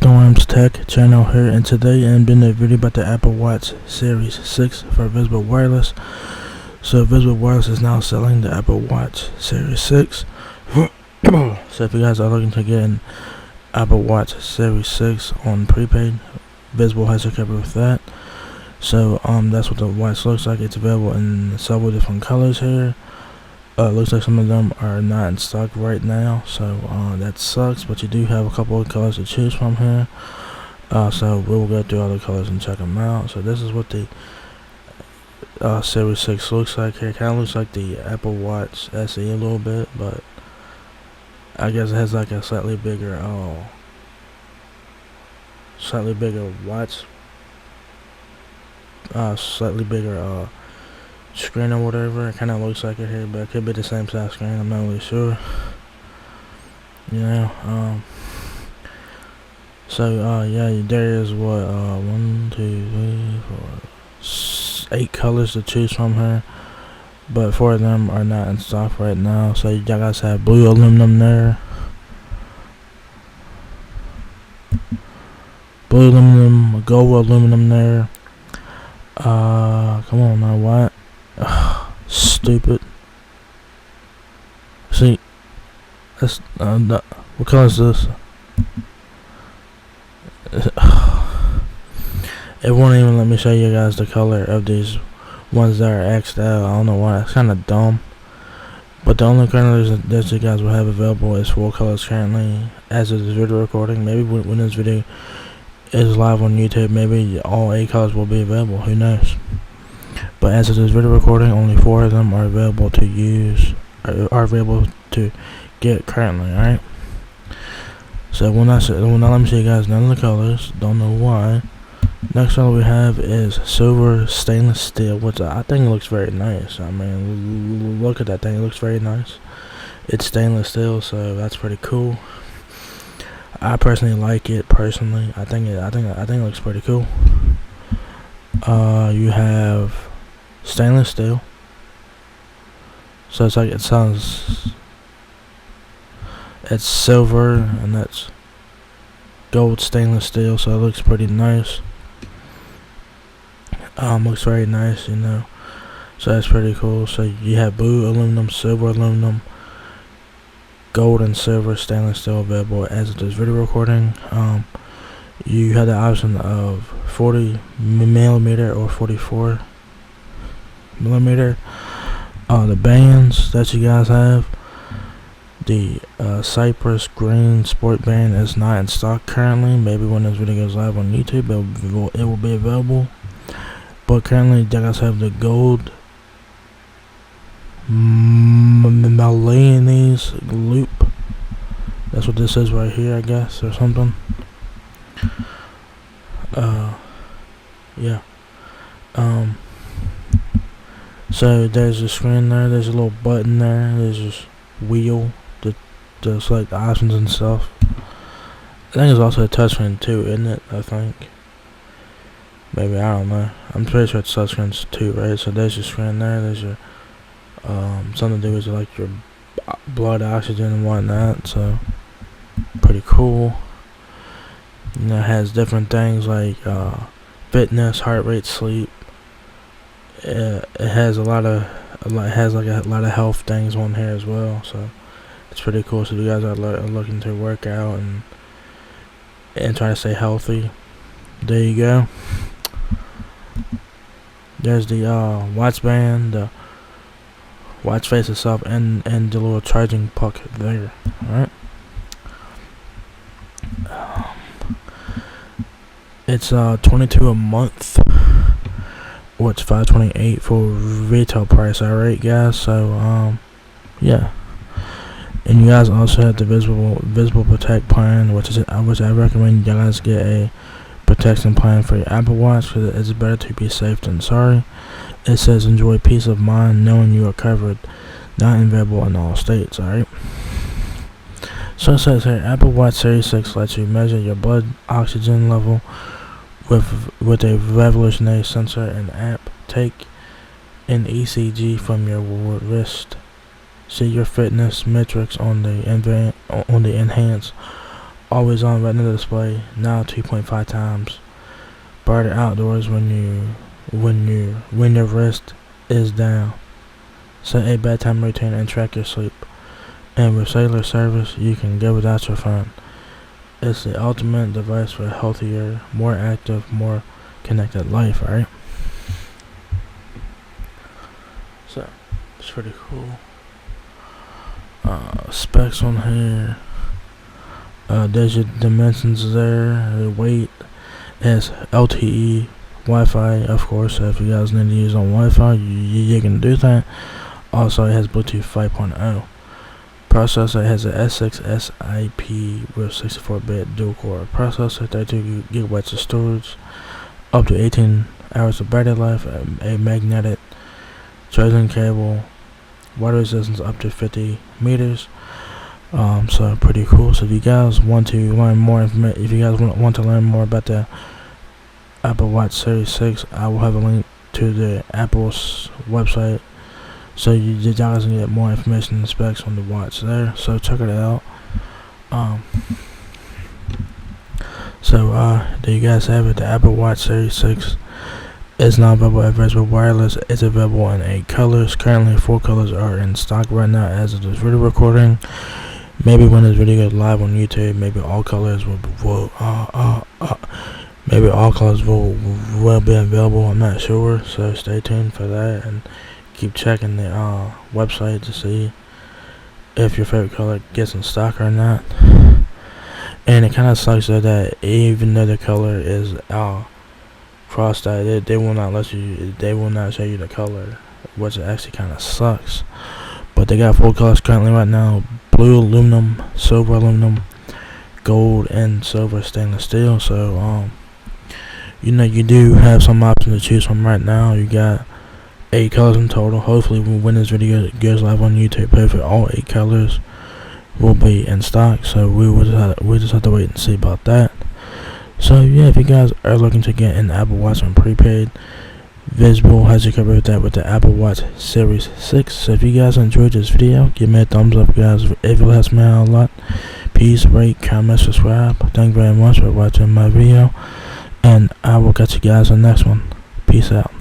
Storms Tech channel here, and today I'm doing a video about the Apple Watch Series 6 for Visible Wireless. So Visible Wireless is now selling the Apple Watch Series 6. So if you guys are looking to get an Apple Watch Series 6 on prepaid, Visible has you covered with that. So that's what the watch looks like. It's available in several different colors here. Looks like some of them are not in stock right now, so that sucks, but you do have a couple of colors to choose from here. So we'll go through all the colors and check them out. So this is what the Series 6 looks like here. Kind of looks like the Apple Watch SE a little bit, but I guess it has like a slightly bigger watch, slightly bigger screen or whatever. It kind of looks like it here, but it could be the same size screen. I'm not really sure. Yeah. Yeah, there is what 1, 2, 3, 4, 8 colors to choose from here, but 4 of them are not in stock right now. So you guys have blue aluminum there, blue aluminum, gold aluminum there. Come on now, what? Stupid. See, that's what color is this? It won't even let me show you guys the color of these ones that are X'd out. I don't know why. It's kind of dumb. But the only colors that you guys will have available is 4 colors currently as of this video recording. Maybe when this video is live on YouTube, maybe all 8 colors will be available. Who knows? But as of this video recording, only 4 of them are available to use, are available to get currently. Alright. So when I let me show you guys none of the colors. Don't know why. Next color we have is silver stainless steel, which I think looks very nice. I mean, look at that thing; it looks very nice. It's stainless steel, so that's pretty cool. I personally like it. I think it looks pretty cool. You have stainless steel, so it's silver and that's gold stainless steel, so it looks pretty nice. Looks very nice, you know. So that's pretty cool. So you have blue aluminum, silver aluminum, gold and silver stainless steel available as of this video recording. You have the option of 40 millimeter or 44 millimeter. The bands that you guys have, the Cypress Green Sport Band is not in stock currently. Maybe when this video goes live on YouTube, it will be available. But currently, you guys have the gold Milanese loop. That's what this is right here, I guess, or something. Yeah. So there's a screen there. There's a little button there. There's this wheel to select the options and stuff. I think it's also a touchscreen too, isn't it? I think. Maybe, I don't know. I'm pretty sure it's touchscreens too, right? So there's your screen there. There's your something to do with like your blood oxygen and whatnot. So pretty cool. You know, it has different things like fitness, heart rate, sleep. It has a lot of health things on here as well. So it's pretty cool. So if you guys are looking to work out and try to stay healthy, there you go. There's the watch band, the watch face itself, and the little charging puck there. Alright. It's $22 a month, or it's $528 for retail price. Alright, guys. So yeah. And you guys also have the Visible Protect plan, which I recommend you guys get a protection plan for your Apple Watch, because it's better to be safe than sorry. It says enjoy peace of mind knowing you are covered, not available in all states. Alright. So it says here, Apple Watch Series 6 lets you measure your blood oxygen level with a revolutionary sensor and app. Take an ECG from your wrist. See your fitness metrics on the enhanced always on retina display, now 2.5 times. Brighter outdoors when your wrist is down. Set a bedtime routine and track your sleep. And with Cellular Service, you can go without your phone. It's the ultimate device for a healthier, more active, more connected life, right? So, it's pretty cool. Specs on here. There's your dimensions there, the weight. It's LTE, Wi-Fi, of course. So if you guys need to use on Wi-Fi, you can do that. Also, it has Bluetooth 5.0. Processor has a S6 SIP with 64-bit dual-core processor, 32 gigabytes of storage, up to 18 hours of battery life, a magnetic charging cable, water resistance up to 50 meters. So pretty cool. So if you guys want to learn more information, if you guys want to learn more about the Apple Watch Series 6, I will have a link to the Apple's website, so you guys can get more information and specs on the watch there. So check it out. There you guys have it. The Apple Watch Series 6 is now available at Virtual Wireless. It's available in 8 colors. Currently 4 colors are in stock right now as of this video recording. Maybe when this video goes live on YouTube, maybe all colors will be available. I'm not sure, so stay tuned for that and keep checking the website to see if your favorite color gets in stock or not. And it kind of sucks that even though the color is crossed out, they will not show you the color, which actually kind of sucks. But they got 4 colors currently right now: blue aluminum, silver aluminum, gold, and silver stainless steel. So you do have some options to choose from right now. You got 8 colors in total. Hopefully when this video goes live on YouTube, hopefully all 8 colors will be in stock. So we just have to wait and see about that. So yeah, if you guys are looking to get an Apple Watch on prepaid, Visible has you covered with that with the Apple Watch Series 6. So if you guys enjoyed this video, give me a thumbs up, guys. It will help me out a lot. Please rate, comment, subscribe. Thank you very much for watching my video, and I will catch you guys on the next one. Peace out.